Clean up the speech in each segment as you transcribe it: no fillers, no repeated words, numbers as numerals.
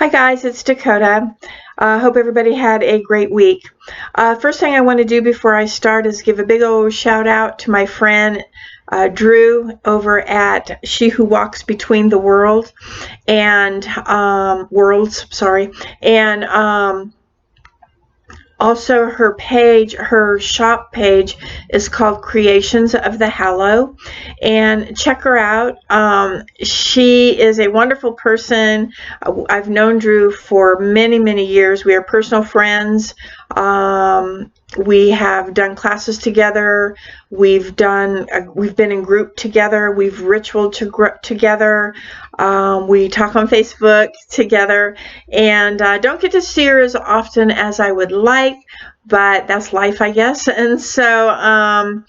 Hi guys, it's Dakota. Hope everybody had a great week. First thing I want to do before I start is give a big old shout out to my friend Drew over at She Who Walks Between the World and Worlds, and also her shop page is called Creations of the Hallow, and check her out. She is a wonderful person. I've known Drew for many years. We are personal friends. We have done classes together. We've been in group together. We've ritual together. We talk on Facebook together, and don't get to see her as often as I would like, but that's life, I guess. And so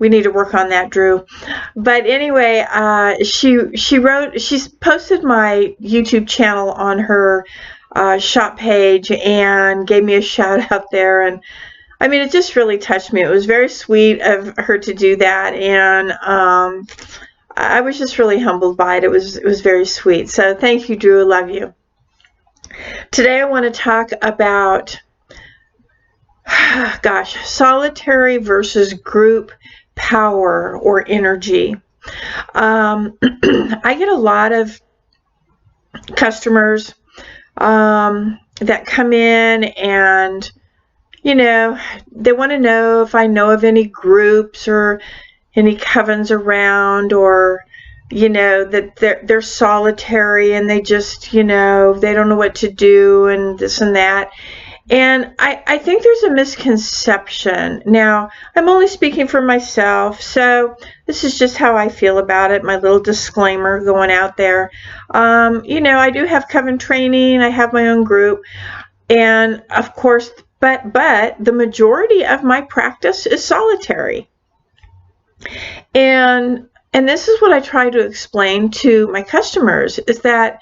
we need to work on that, Drew. But anyway, she's posted my YouTube channel on her shop page and gave me a shout out there, and I mean, it just really touched me. It was very sweet of her to do that, and I was just really humbled by it. It was very sweet. So thank you, Drew. I love you. Today I want to talk about, solitary versus group power or energy. I get a lot of customers that come in and they want to know if I know of any groups or any covens around, or that they're solitary and they just they don't know what to do and this and that. And I think there's a misconception. Now, I'm only speaking for myself, so this is just how I feel about it, my little disclaimer going out there. I do have coven training, I have my own group, and of course, but the majority of my practice is solitary. And this is what I try to explain to my customers, is that,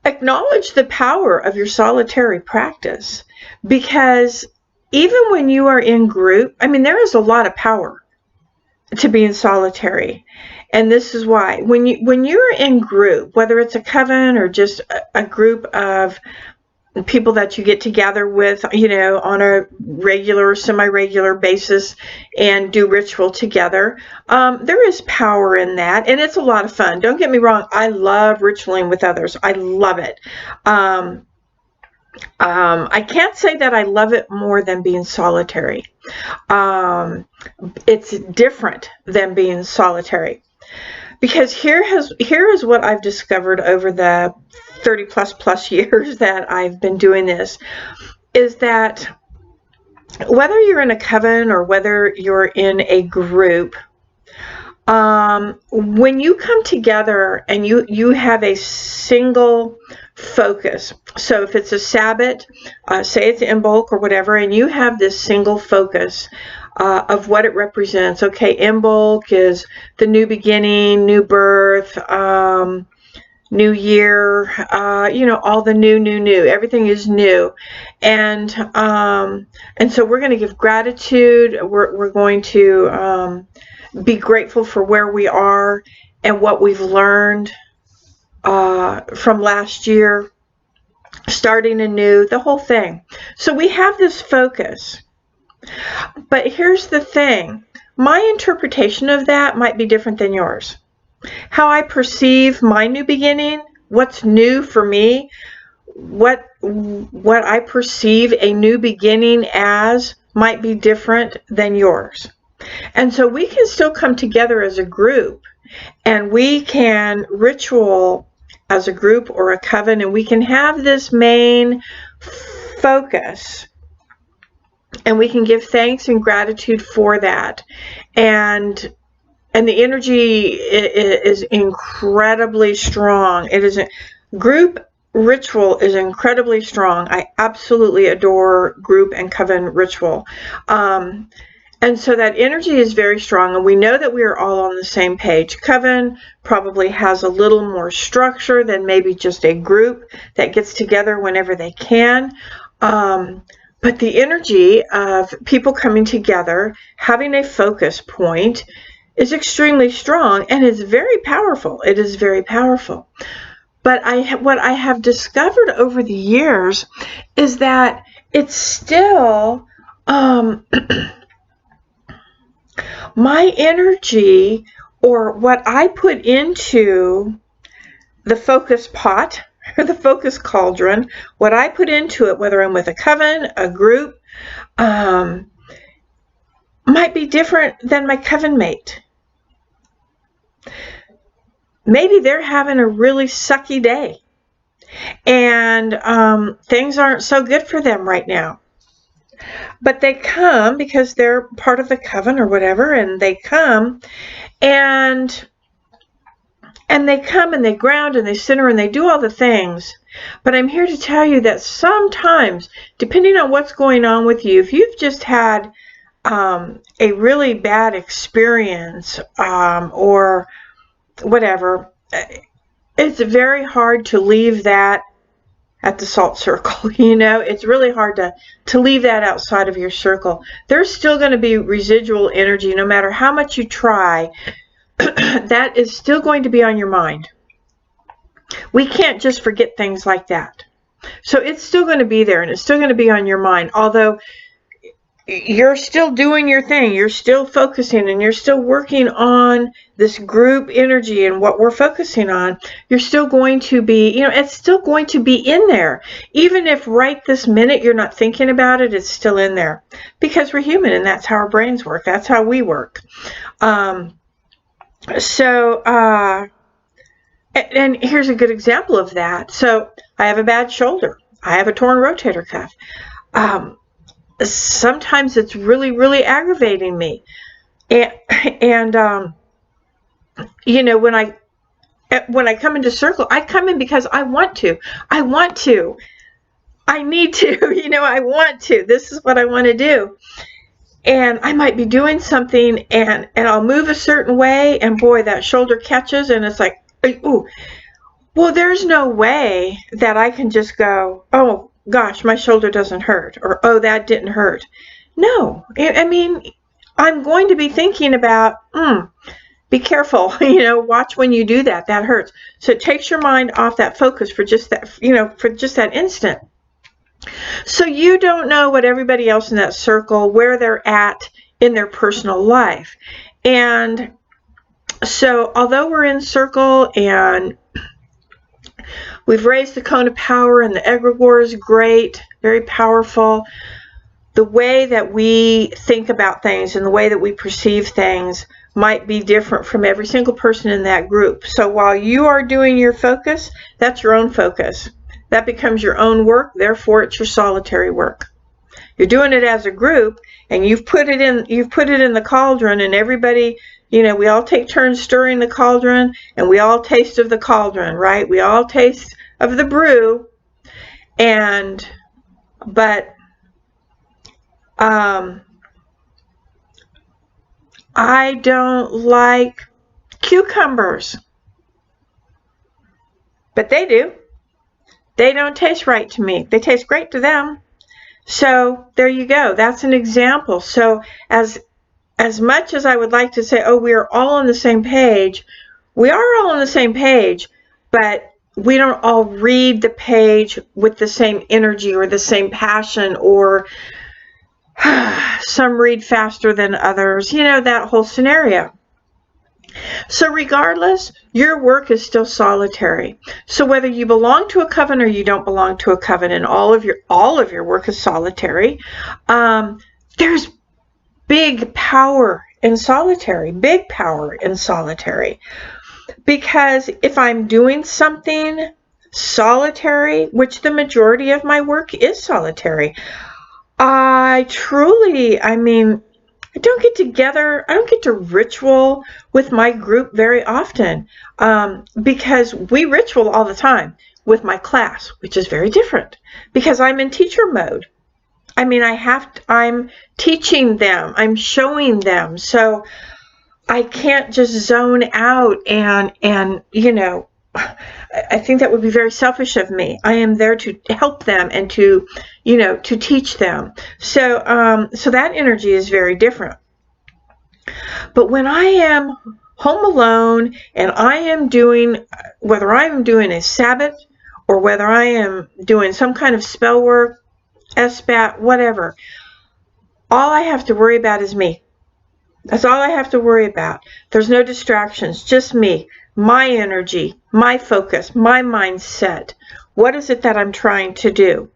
acknowledge the power of your solitary practice, because even when you are in group, I mean, there is a lot of power to being solitary. And this is why when you're in group, whether it's a coven or just a group of people that you get together with, on a regular or semi-regular basis and do ritual together, there is power in that, and it's a lot of fun. Don't get me wrong, I love ritualing with others. I love it. I can't say that I love it more than being solitary. It's different than being solitary, because here is what I've discovered over the 30 plus years that I've been doing this, is that whether you're in a coven or whether you're in a group, when you come together and you have a single focus, so if it's a Sabbath, say it's Imbolc or whatever, and you have this single focus of what it represents. Okay, Imbolc is the new beginning, new birth, new year, all the new, everything is new. And so we're going to give gratitude. We're going to be grateful for where we are and what we've learned from last year, starting anew, the whole thing. So we have this focus. But here's the thing. My interpretation of that might be different than yours. How I perceive my new beginning, what's new for me, what I perceive a new beginning as might be different than yours. And so we can still come together as a group, and we can ritual as a group or a coven, and we can have this main focus, and we can give thanks and gratitude for that. And the energy is incredibly strong. Group ritual is incredibly strong. I absolutely adore group and coven ritual. And so that energy is very strong, and we know that we are all on the same page. Coven probably has a little more structure than maybe just a group that gets together whenever they can. But the energy of people coming together, having a focus point, is extremely strong, and it's very powerful. It is very powerful. But what I have discovered over the years is that it's still my energy, or what I put into the focus pot or the focus cauldron, what I put into it, whether I'm with a coven, a group, might be different than my coven mate. Maybe they're having a really sucky day and things aren't so good for them right now. But they come because they're part of the coven or whatever, and they come and they come and they ground and they center and they do all the things. But I'm here to tell you that sometimes, depending on what's going on with you, if you've just had a really bad experience or whatever, it's very hard to leave that at the salt circle. It's really hard to leave that outside of your circle. There's still going to be residual energy no matter how much you try. That is still going to be on your mind. We can't just forget things like that. So it's still going to be there, and it's still going to be on your mind. Although you're still doing your thing, you're still focusing, and you're still working on this group energy and what we're focusing on, you're still going to be, it's still going to be in there. Even if right this minute you're not thinking about it, it's still in there. Because we're human, and that's how our brains work. That's how we work. And here's a good example of that. So I have a bad shoulder. I have a torn rotator cuff. Sometimes it's really, really aggravating me. And when I come into circle, I come in because I want to. I need to. I want to. This is what I want to do. And I might be doing something and I'll move a certain way, and boy, that shoulder catches, and it's like, ooh. Well, there's no way that I can just go, oh gosh, my shoulder doesn't hurt, or oh, that didn't hurt. No, I mean, I'm going to be thinking about, be careful, watch when you do that. That hurts. So it takes your mind off that focus for just that, for just that instant. So you don't know what everybody else in that circle, where they're at in their personal life. And so although we're in circle and we've raised the cone of power and the egregore is great, very powerful, the way that we think about things and the way that we perceive things might be different from every single person in that group. So while you are doing your focus, that's your own focus. That becomes your own work, therefore it's your solitary work. You're doing it as a group, and you've put it in the cauldron, and everybody, we all take turns stirring the cauldron, and we all taste of the cauldron, right? We all taste of the brew, but I don't like cucumbers, but they do. They don't taste right to me. They taste great to them. So there you go. That's an example. So as much as I would like to say, oh, we are all on the same page, we are all on the same page, but we don't all read the page with the same energy or the same passion, or some read faster than others, that whole scenario. So regardless, your work is still solitary. So whether you belong to a coven or you don't belong to a coven, and all of your work is solitary, there's big power in solitary, because if I'm doing something solitary, which the majority of my work is solitary, I don't get together, I don't get to ritual with my group very often, because we ritual all the time with my class, which is very different because I'm in teacher mode. I'm teaching them, I'm showing them, so I can't just zone out and I think that would be very selfish of me. I am there to help them and to teach them. So that energy is very different. But when I am home alone and I am doing, whether I'm doing a Sabbath or whether I am doing some kind of spell work, SBAT, whatever, all I have to worry about is me. That's all I have to worry about. There's no distractions, just me, my energy, my focus, my mindset. What is it that I'm trying to do?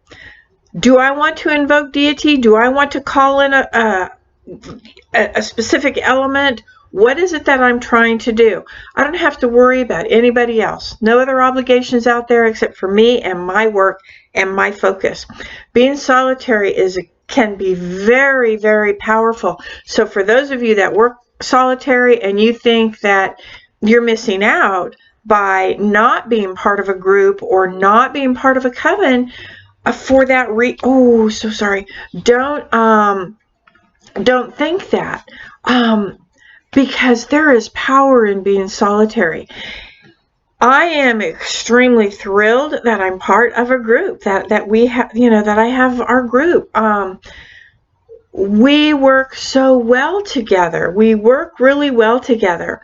Do I want to invoke deity? Do I want to call in a specific element? What is it that I'm trying to do? I don't have to worry about anybody else. No other obligations out there except for me and my work and my focus. Being solitary can be very, very powerful. So for those of you that work solitary and you think that you're missing out by not being part of a group or not being part of a coven, for that don't think that, because there is power in being solitary. I am extremely thrilled that I'm part of a group, that we have, that I have our group. We work so well together. We work really well together.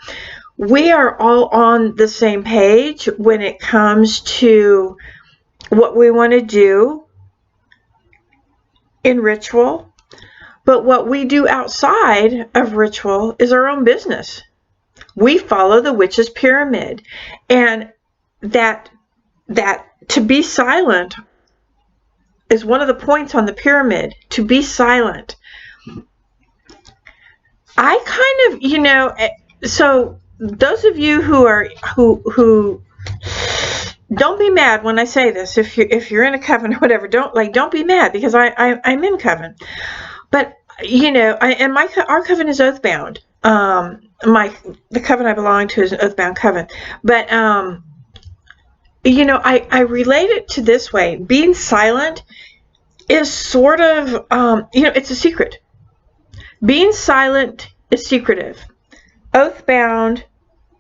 We are all on the same page when it comes to what we want to do in ritual. But what we do outside of ritual is our own business. We follow the witch's pyramid. And that to be silent is one of the points on the pyramid, to be silent. I kind of, so those of you who don't be mad when I say this. If you're in a coven or whatever, don't be mad, because I'm in coven. But our coven is oathbound. The coven I belong to is an oathbound coven. But I relate it to this way. Being silent is sort of it's a secret. Being silent is secretive. Oathbound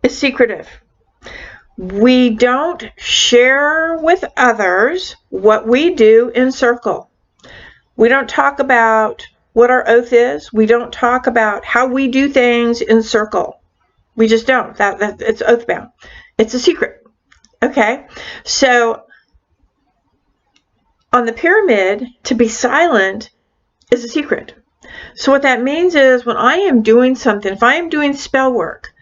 is secretive. We don't share with others what we do in circle. We don't talk about what our oath is. We don't talk about how we do things in circle. We just don't. That it's oathbound. It's a secret. Okay? So on the pyramid, to be silent is a secret. So what that means is, when I am doing something, if I am doing spell work,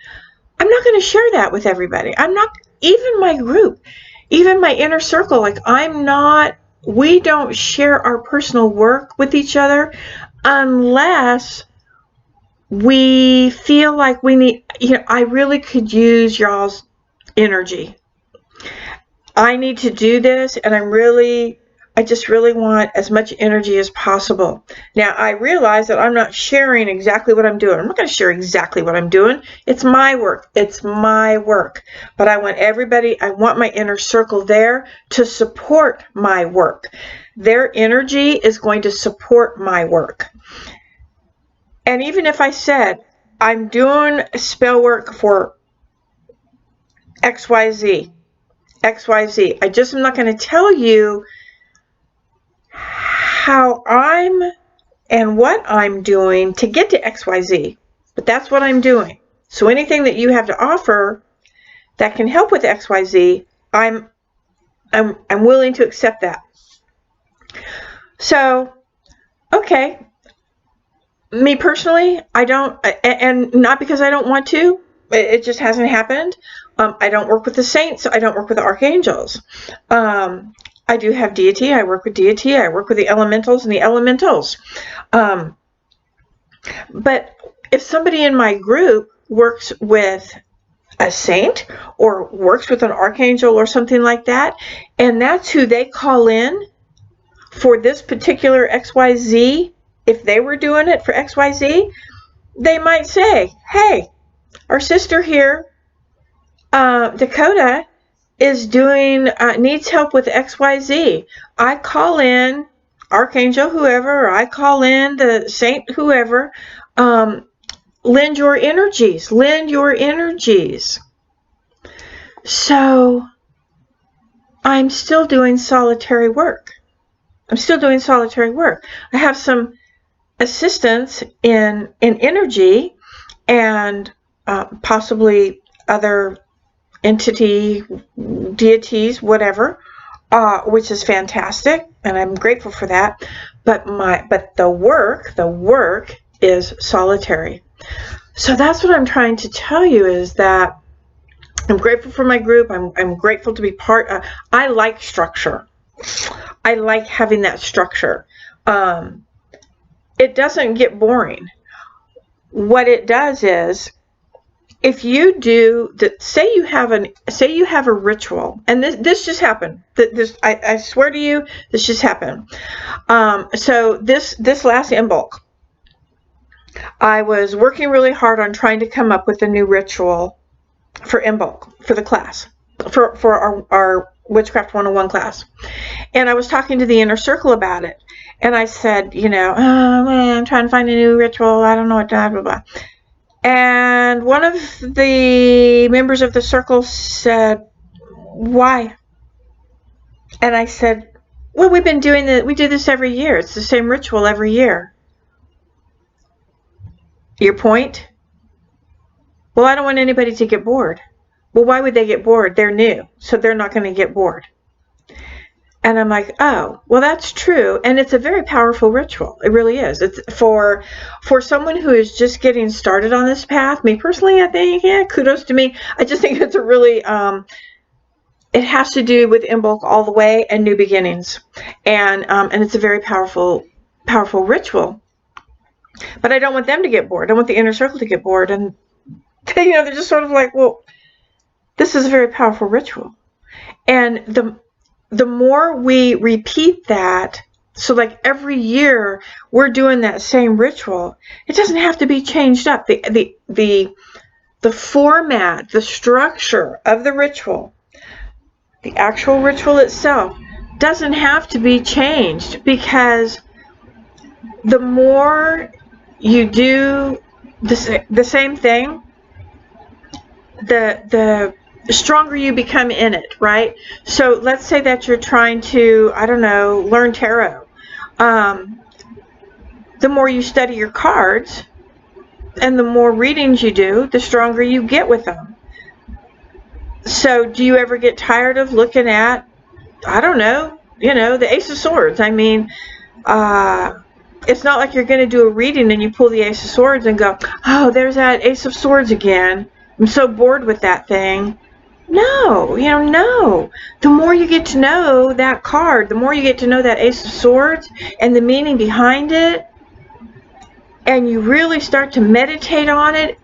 I'm not going to share that with everybody. I'm not, even my group, even my inner circle, we don't share our personal work with each other unless we feel like we need, I really could use y'all's energy. I need to do this, and I just really want as much energy as possible. Now, I realize that I'm not sharing exactly what I'm doing. I'm not going to share exactly what I'm doing. It's my work. It's my work. But I want my inner circle there to support my work. Their energy is going to support my work. And even if I said, I'm doing spell work for XYZ, I just am not going to tell you how I'm and what I'm doing to get to XYZ, but that's what I'm doing. So anything that you have to offer that can help with XYZ, I'm willing to accept that. So, okay, me personally, I don't, and not because I don't want to, it just hasn't happened. I don't work with the saints. I don't work with the archangels. I do have deity. I work with deity. I work with the elementals and the elementals. But if somebody in my group works with a saint or works with an archangel or something like that, and that's who they call in for this particular XYZ, if they were doing it for XYZ, they might say, hey, our sister here, Dakota, is needs help with XYZ. I call in Archangel whoever, or I call in the saint whoever, lend your energies. So I'm still doing solitary work. I have some assistance in energy, and possibly other entity, deities, whatever, which is fantastic, and I'm grateful for that. But the work is solitary. So that's what I'm trying to tell you, is that I'm grateful for my group. I'm grateful to be part of. I like structure. I like having that structure. It doesn't get boring. What it does is, if you do that, say you have a ritual, and this just happened. I swear to you, this just happened. So this last in bulk, I was working really hard on trying to come up with a new ritual for in bulk, for the class, for our Witchcraft 101 class. And I was talking to the inner circle about it. And I said, I'm trying to find a new ritual. I don't know what to, blah, blah. And one of the members of the circle said, why? And I said, well, we do this every year. It's the same ritual every year. Your point? Well, I don't want anybody to get bored. Well, why would they get bored? They're new, so they're not going to get bored. And I'm like, oh, well, that's true. And it's a very powerful ritual. It really is. It's for someone who is just getting started on this path. Me personally, I think, kudos to me. I just think it's a really, it has to do with in bulk all the way and new beginnings. And it's a very powerful ritual. But I don't want them to get bored. I want the inner circle to get bored. And, they're just sort of like, well, this is a very powerful ritual. And the more we repeat that, so like every year we're doing that same ritual, it doesn't have to be changed up. The format, the structure of the ritual, the actual ritual itself doesn't have to be changed, because the more you do the same thing, the stronger you become in it, right? So let's say that you're trying to, learn tarot. The more you study your cards and the more readings you do, the stronger you get with them. So do you ever get tired of looking at, the Ace of Swords? I mean, it's not like you're going to do a reading and you pull the Ace of Swords and go, oh, there's that Ace of Swords again. I'm so bored with that thing. No, no. The more you get to know that card, the more you get to know that Ace of Swords and the meaning behind it, and you really start to meditate on it,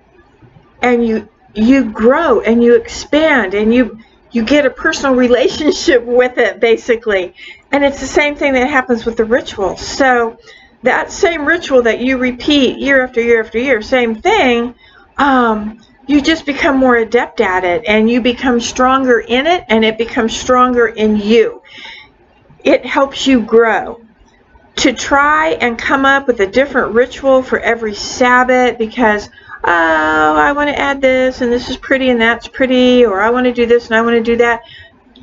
and you grow and you expand and you get a personal relationship with it, basically. And it's the same thing that happens with the ritual. So that same ritual that you repeat year after year after year, same thing, you just become more adept at it, and you become stronger in it, and it becomes stronger in you. It helps you grow. To try and come up with a different ritual for every Sabbath because, I want to add this, and this is pretty, and that's pretty, or I want to do this, and I want to do that.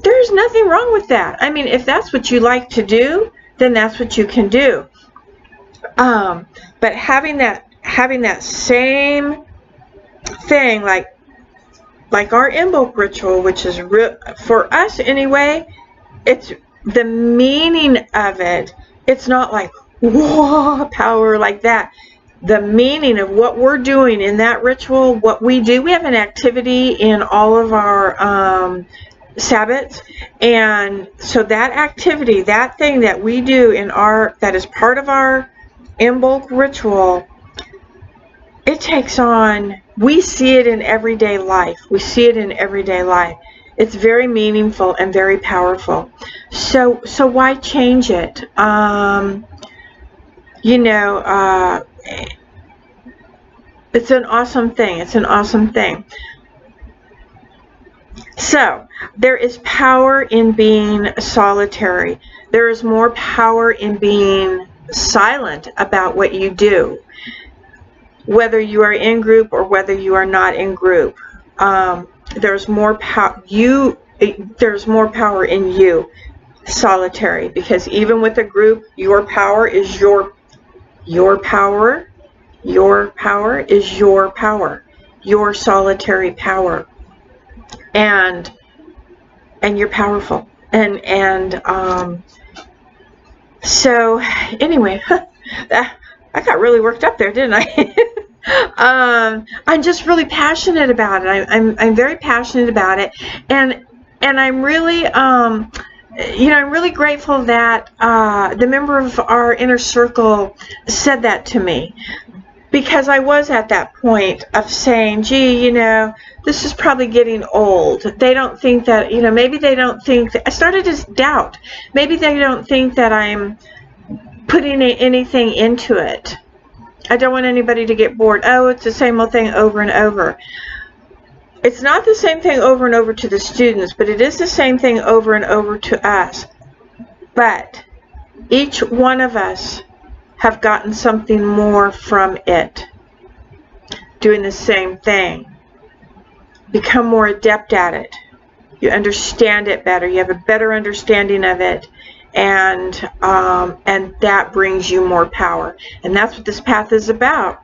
There's nothing wrong with that. I mean, if that's what you like to do, then that's what you can do. But having that same thing, like our in bulk ritual, which is for us anyway, it's the meaning of it. It's not like whoa, power like that. The meaning of what we're doing in that ritual, what we do, we have an activity in all of our Sabbaths, and so that activity, that thing that we do that is part of our in bulk ritual, it takes on, we see it in everyday life. It's very meaningful and very powerful. So why change it? It's an awesome thing. So there is power in being solitary. There is more power in being silent about what you do, whether you are in group or whether you are not in group. There's more power. There's more power in you, solitary, because even with a group, your power is your power. Your power is your power. your solitary power, and you're powerful. So anyway, I got really worked up there, didn't I? I'm just really passionate about it. I'm very passionate about it, and I'm really I'm really grateful that the member of our inner circle said that to me, because I was at that point of saying, gee, this is probably getting old. They don't think that, maybe they don't think that, I started to doubt. Maybe they don't think that I'm putting anything into it. I don't want anybody to get bored. Oh, it's the same old thing over and over. It's not the same thing over and over to the students, but it is the same thing over and over to us. But each one of us have gotten something more from it, doing the same thing. Become more adept at it. You understand it better. You have a better understanding of it, and that brings you more power. And that's what this path is about.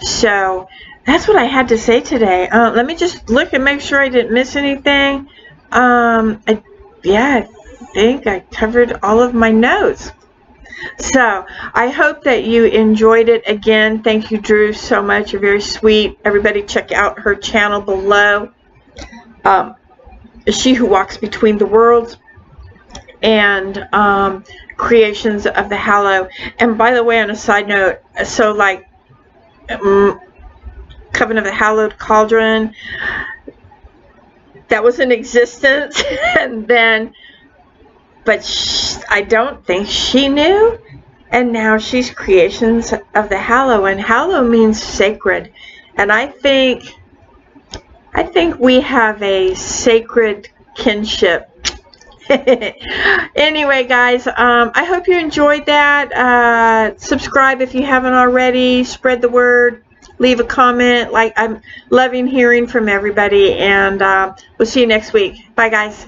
So that's what I had to say today. Let me just look and make sure I didn't miss anything. I think I covered all of my notes. So I hope that you enjoyed it. Again, thank you, Drew, so much. You're very sweet. Everybody check out her channel below. She Who Walks Between the Worlds, and Creations of the Hallow. And by the way, on a side note, so like Coven of the Hallowed Cauldron, that was in existence, and then but I don't think she knew, and now she's Creations of the Hallow, and Hallow means sacred, and I think we have a sacred kinship. Anyway, guys, I hope you enjoyed that. Subscribe if you haven't already. Spread the word. Leave a comment. I'm loving hearing from everybody, and we'll see you next week. Bye, guys.